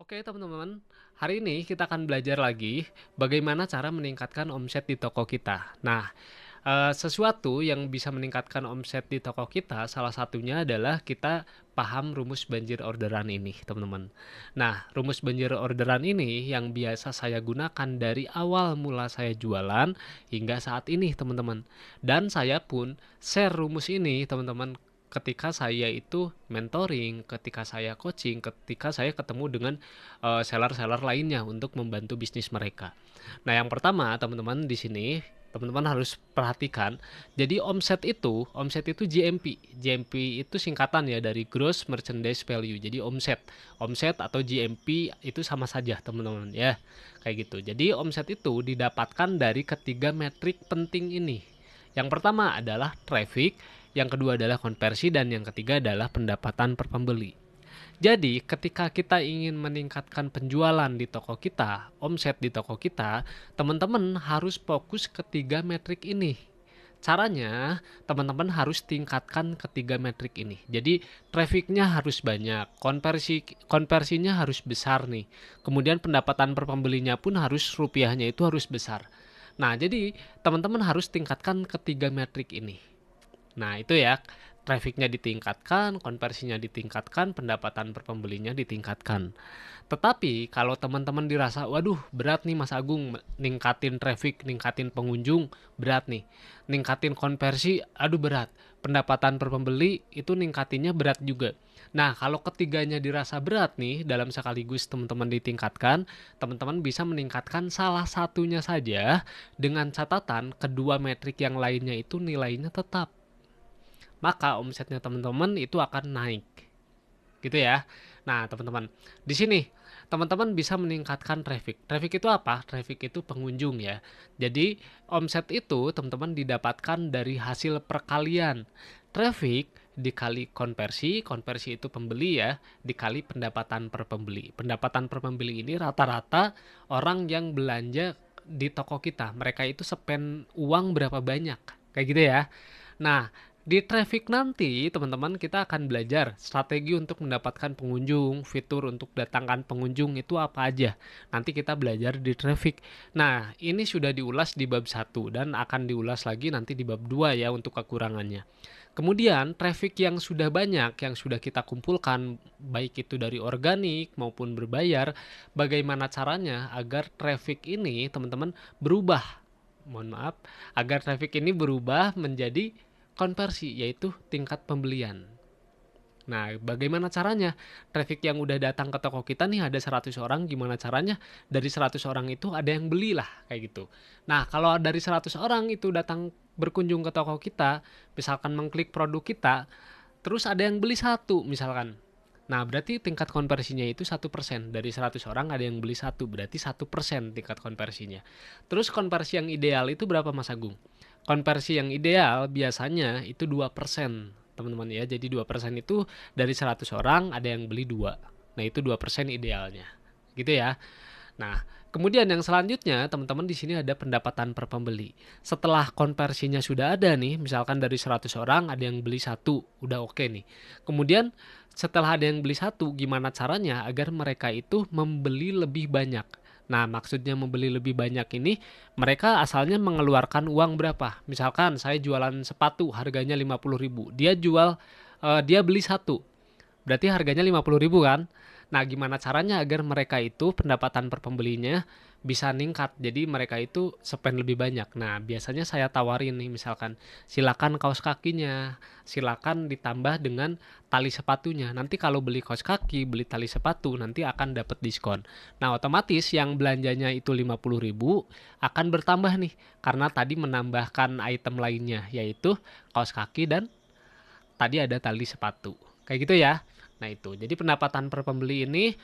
Oke teman-teman, hari ini kita akan belajar lagi bagaimana cara meningkatkan omset di toko kita. Nah, sesuatu yang bisa meningkatkan omset di toko kita salah satunya adalah kita paham rumus banjir orderan ini, teman-teman. Nah, rumus banjir orderan ini yang biasa saya gunakan dari awal mula saya jualan hingga saat ini, teman-teman. Dan saya pun share rumus ini, teman-teman, ketika saya itu mentoring, ketika saya coaching, ketika saya ketemu dengan seller-seller lainnya untuk membantu bisnis mereka. Nah, yang pertama, teman-teman di sini teman-teman harus perhatikan. Jadi omset itu GMP. GMP itu singkatan ya dari Gross Merchandise Value. Jadi omset atau GMP itu sama saja, teman-teman ya. Kayak gitu. Jadi omset itu didapatkan dari ketiga metrik penting ini. Yang pertama adalah traffic, yang kedua adalah konversi, dan yang ketiga adalah pendapatan per pembeli. Jadi, ketika kita ingin meningkatkan penjualan di toko kita, omset di toko kita, teman-teman harus fokus ketiga metrik ini. Caranya, teman-teman harus tingkatkan ketiga metrik ini. Jadi, trafficnya harus banyak, konversinya harus besar nih. Kemudian pendapatan per pembelinya pun harus rupiahnya itu harus besar. Nah, jadi teman-teman harus tingkatkan ketiga metrik ini. Nah, itu ya, trafficnya ditingkatkan, konversinya ditingkatkan, pendapatan per pembelinya ditingkatkan. Tetapi kalau teman-teman dirasa, waduh berat nih Mas Agung, ningkatin traffic, ningkatin pengunjung, berat nih. Ningkatin konversi, aduh berat. Pendapatan per pembeli itu ningkatinnya berat juga. Nah, kalau ketiganya dirasa berat nih, dalam sekaligus teman-teman ditingkatkan, teman-teman bisa meningkatkan salah satunya saja dengan catatan kedua metrik yang lainnya itu nilainya tetap, maka omsetnya teman-teman itu akan naik. Gitu ya. Nah, teman-teman, di sini teman-teman bisa meningkatkan traffic. Traffic itu apa? Traffic itu pengunjung ya. Jadi, omset itu teman-teman didapatkan dari hasil perkalian traffic dikali konversi, konversi itu pembeli ya, dikali pendapatan per pembeli. Pendapatan per pembeli ini rata-rata orang yang belanja di toko kita. Mereka itu spend uang berapa banyak. Kayak gitu ya. Nah, di traffic nanti, teman-teman, kita akan belajar strategi untuk mendapatkan pengunjung, fitur untuk datangkan pengunjung itu apa aja. Nanti kita belajar di traffic. Nah, ini sudah diulas di bab 1 dan akan diulas lagi nanti di bab 2 ya untuk kekurangannya. Kemudian, traffic yang sudah banyak, yang sudah kita kumpulkan, baik itu dari organik maupun berbayar, bagaimana caranya agar traffic ini, teman-teman, berubah. Mohon maaf, agar traffic ini berubah menjadi konversi, yaitu tingkat pembelian. Nah, bagaimana caranya? Traffic yang udah datang ke toko kita nih ada 100 orang, gimana caranya? Dari 100 orang itu ada yang beli lah, kayak gitu. Nah, kalau dari 100 orang itu datang berkunjung ke toko kita, misalkan mengklik produk kita, terus ada yang beli satu misalkan. Nah, berarti tingkat konversinya itu 1%. Dari 100 orang ada yang beli satu, berarti 1% tingkat konversinya. Terus konversi yang ideal itu berapa Mas Agung? Konversi yang ideal biasanya itu 2%, teman-teman ya. Jadi 2% itu dari 100 orang ada yang beli 2. Nah, itu 2% idealnya. Gitu ya. Nah, kemudian yang selanjutnya teman-teman di sini ada pendapatan per pembeli. Setelah konversinya sudah ada nih, misalkan dari 100 orang ada yang beli satu, udah oke nih. Kemudian setelah ada yang beli satu, gimana caranya agar mereka itu membeli lebih banyak? Nah, maksudnya membeli lebih banyak ini, mereka asalnya mengeluarkan uang berapa? Misalkan saya jualan sepatu harganya 50.000, dia beli satu. Berarti harganya 50.000 kan? Nah, gimana caranya agar mereka itu pendapatan per pembelinya bisa ningkat. Jadi mereka itu spend lebih banyak. Nah, biasanya saya tawarin nih misalkan, silakan kaos kakinya, silakan ditambah dengan tali sepatunya. Nanti kalau beli kaos kaki, beli tali sepatu, nanti akan dapat diskon. Nah, otomatis yang belanjanya itu 50.000 akan bertambah nih karena tadi menambahkan item lainnya yaitu kaos kaki dan tadi ada tali sepatu. Kayak gitu ya. Nah itu, jadi pendapatan per pembeli ini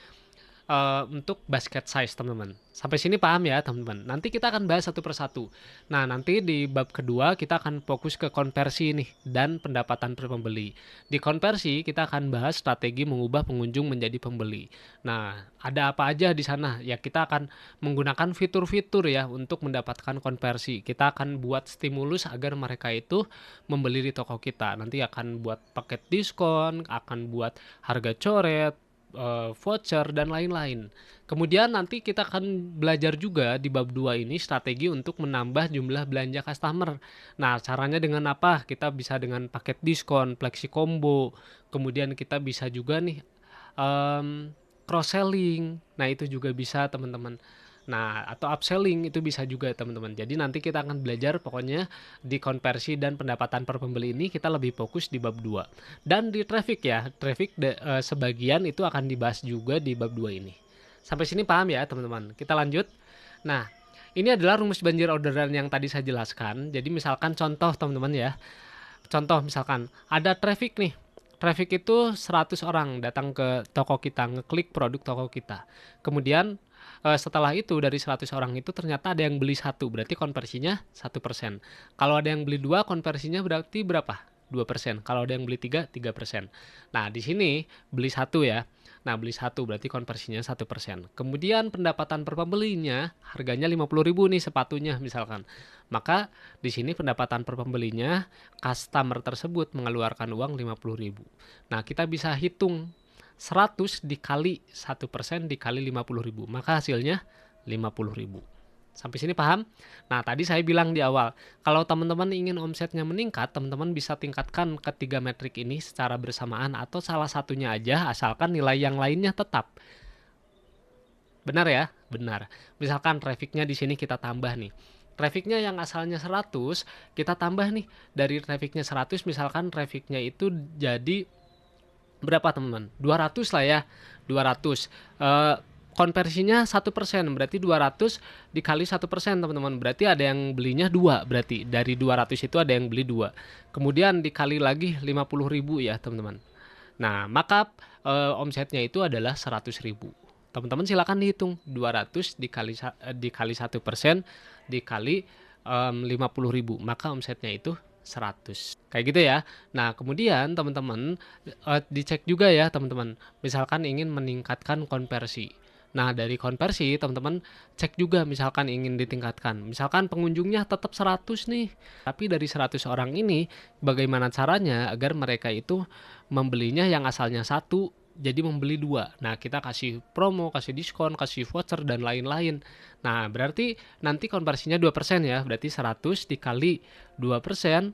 untuk basket size teman-teman. Sampai sini paham ya teman-teman. Nanti kita akan bahas satu persatu. Nah nanti di bab kedua kita akan fokus ke konversi nih dan pendapatan per pembeli. Di konversi kita akan bahas strategi mengubah pengunjung menjadi pembeli. Nah ada apa aja di sana? Ya kita akan menggunakan fitur-fitur ya untuk mendapatkan konversi. Kita akan buat stimulus agar mereka itu membeli di toko kita. Nanti akan buat paket diskon, akan buat harga coret, voucher, dan lain-lain. Kemudian nanti kita akan belajar juga di bab 2 ini strategi untuk menambah jumlah belanja customer. Nah, caranya dengan apa? Kita bisa dengan paket diskon, flexi combo, kemudian kita bisa juga nih cross selling. Nah, itu juga bisa teman-teman. Nah, atau upselling itu bisa juga teman-teman. Jadi nanti kita akan belajar pokoknya di konversi dan pendapatan per pembeli ini kita lebih fokus di bab 2. Dan di traffic ya, sebagian itu akan dibahas juga di bab 2 ini. Sampai sini paham ya teman-teman? Kita lanjut. Nah, ini adalah rumus banjir orderan yang tadi saya jelaskan. Jadi misalkan contoh teman-teman ya. Contoh misalkan ada traffic nih. Traffic itu 100 orang datang ke toko kita, ngeklik produk toko kita. Kemudian setelah itu dari 100 orang itu ternyata ada yang beli 1, berarti konversinya 1%. Kalau ada yang beli 2, konversinya berarti berapa? 2%. Kalau ada yang beli 3, 3%. Nah, di sini beli 1 ya. Nah, beli 1 berarti konversinya 1%. Kemudian pendapatan per pembelinya harganya 50.000 nih sepatunya misalkan. Maka di sini pendapatan per pembelinya customer tersebut mengeluarkan uang 50.000. Nah, kita bisa hitung 100 dikali 1% dikali 50.000. Maka hasilnya 50.000. Sampai sini paham? Nah, tadi saya bilang di awal, kalau teman-teman ingin omsetnya meningkat, teman-teman bisa tingkatkan ketiga metrik ini secara bersamaan atau salah satunya aja asalkan nilai yang lainnya tetap. Benar ya? Benar. Misalkan trafficnya di sini kita tambah nih. Trafficnya yang asalnya 100, kita tambah nih. Dari trafficnya 100, misalkan trafficnya itu jadi berapa teman-teman? 200 lah ya. 200. Konversinya 1%, berarti 200 dikali 1% teman-teman. Berarti ada yang belinya 2, berarti dari 200 itu ada yang beli 2. Kemudian dikali lagi 50.000 ya teman-teman. Nah, maka omsetnya itu adalah 100.000. Teman-teman silakan dihitung 200 dikali 1% dikali 50.000, maka omsetnya itu 100. Kayak gitu ya. Nah, kemudian teman-teman dicek juga ya teman-teman. Misalkan ingin meningkatkan konversi. Nah, dari konversi teman-teman cek juga misalkan ingin ditingkatkan. Misalkan pengunjungnya tetap 100 nih. Tapi dari 100 orang ini bagaimana caranya agar mereka itu membelinya yang asalnya 1 jadi membeli 2. Nah, kita kasih promo, kasih diskon, kasih voucher dan lain-lain. Nah, berarti nanti konversinya 2% ya. Berarti 100 dikali 2%,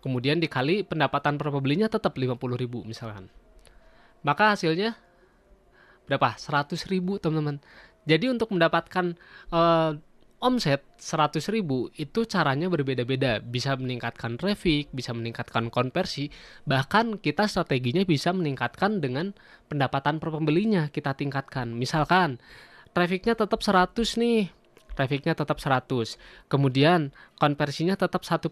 kemudian dikali pendapatan per pembelinya tetap 50.000 misalkan. Maka hasilnya berapa? 100.000 teman-teman. Jadi untuk mendapatkan omset 100.000 itu caranya berbeda-beda. Bisa meningkatkan traffic, bisa meningkatkan konversi, bahkan kita strateginya bisa meningkatkan dengan pendapatan per pembelinya kita tingkatkan. Misalkan trafficnya tetap 100 nih. Trafficnya tetap 100. Kemudian konversinya tetap 1%,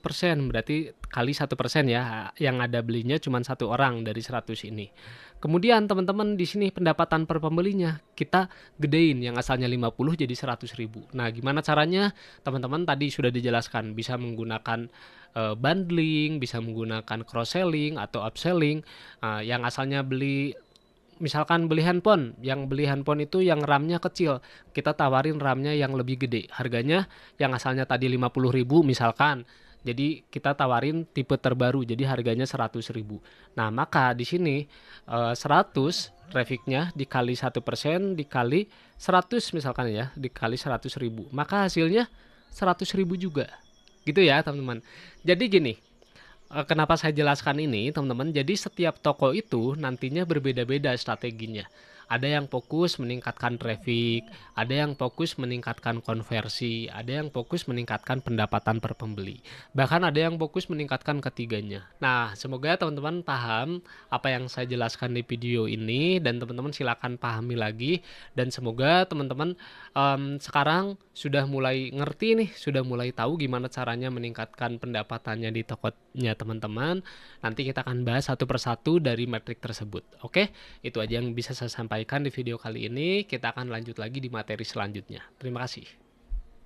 berarti kali 1% ya, yang ada belinya cuma 1 orang dari 100 ini. Kemudian teman-teman di sini pendapatan per pembelinya kita gedein yang asalnya 50 jadi 100.000. Nah, gimana caranya? Teman-teman tadi sudah dijelaskan, bisa menggunakan bundling, bisa menggunakan cross selling atau upselling. Yang asalnya misalkan beli handphone, yang beli handphone itu yang RAM-nya kecil, kita tawarin RAM-nya yang lebih gede. Harganya yang asalnya tadi 50.000 misalkan, jadi kita tawarin tipe terbaru, jadi harganya 100.000. Nah, maka di sini 100 trafficnya dikali 1% dikali 100 misalkan ya, dikali 100.000. Maka hasilnya 100.000 juga. Gitu ya teman-teman. Jadi gini, kenapa saya jelaskan ini teman-teman, jadi setiap toko itu nantinya berbeda-beda strateginya. Ada yang fokus meningkatkan traffic, ada yang fokus meningkatkan konversi, ada yang fokus meningkatkan pendapatan per pembeli. Bahkan ada yang fokus meningkatkan ketiganya. Nah, semoga teman-teman paham apa yang saya jelaskan di video ini dan teman-teman silakan pahami lagi, dan semoga teman-teman sekarang sudah mulai ngerti nih, sudah mulai tahu gimana caranya meningkatkan pendapatannya di tokonya teman-teman. Nanti kita akan bahas satu persatu dari metrik tersebut. Oke, itu aja yang bisa saya sampaikan di video kali ini. Kita akan lanjut lagi di materi selanjutnya. Terima kasih.